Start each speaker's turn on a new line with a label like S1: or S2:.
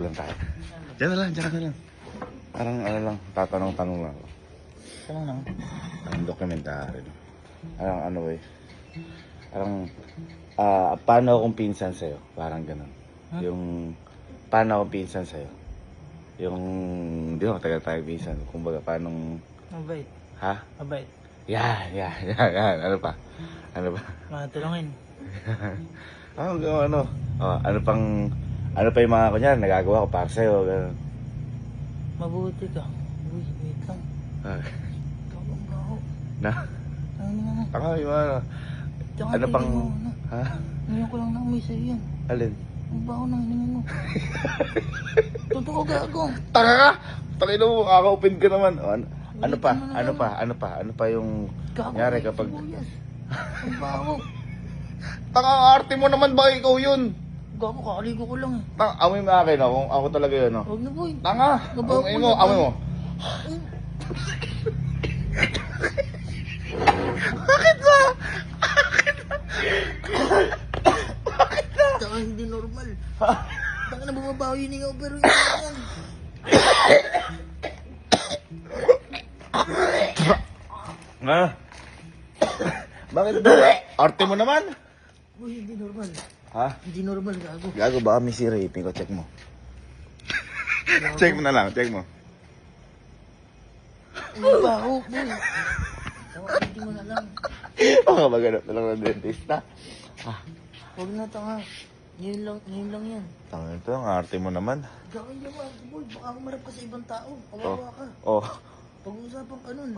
S1: Lang tayo. Diyan ka na lang. Parang ano lang, tatanong-tanong lang ako.
S2: Tanong lang.
S1: Ang dokumentary. Parang ano eh. Parang, paano akong pinsan sa'yo? Parang ganun.
S2: Huh?
S1: Yung, paano akong pinsan sa'yo? Yung, di ba matagal tayo pinsan? Kumbaga, paanong,
S2: Mabait.
S1: ha?
S2: Mabait.
S1: Yan. Ano pa?
S2: Matulungin.
S1: Ano pa yung mga kunyari, nagagawa ko para sa'yo, gano'n.
S2: Mabuti ka. Uy, wait lang.
S1: Ah,
S2: Ikaw ang baho.
S1: na,
S2: Ano nga?
S1: tanga yung ano.
S2: Tsaka
S1: Ano
S2: hindi
S1: pang,
S2: mo, ano?
S1: ha?
S2: Ngayon ko lang naamoy sa'yo yan.
S1: Alin?
S2: Ang baho ng hininga mo. Totoo gago.
S1: Tanga ka! Takino mo, kaka-open ka naman. O, ano pa?
S2: Ulitin mo na
S1: Ano
S2: lang.
S1: pa? Ano pa? Ano pa yung
S2: Gago.
S1: nangyari kapag...
S2: Sibuyas. Ang baho.
S1: Tanga, arte mo naman ba ikaw yun?
S2: Gago, kakaligo ko lang eh.
S1: Tanga, amoy mo akin, kung ako talaga yun, no?
S2: Huwag na boy.
S1: Tanga!
S2: Gabaw
S1: Amoy
S2: ko
S1: mo,
S2: na,
S1: amoy mo. Bakit ba?
S2: Tsaka hindi normal. Baka na bumabaho yung hininga ko pero hindi yan.
S1: Ha? Bakit ba? Arte mo naman?
S2: Uy, hindi normal.
S1: Ha?
S2: Hindi normal, gago.
S1: Gago, baka may sira ipin ko. Check mo. Check mo na lang, check mo.
S2: Ang baho, boy. Tawagin mo na lang.
S1: Baka maghanap na lang ng dentista.
S2: Huwag na, tanga. Ngayon lang yan.
S1: Tanga ito, ang arte mo naman.
S2: Gawin niyo ba, boy? Baka umarap ka sa ibang tao. Kawawa ka.
S1: Oh.
S2: Pag-uusapan ka nun.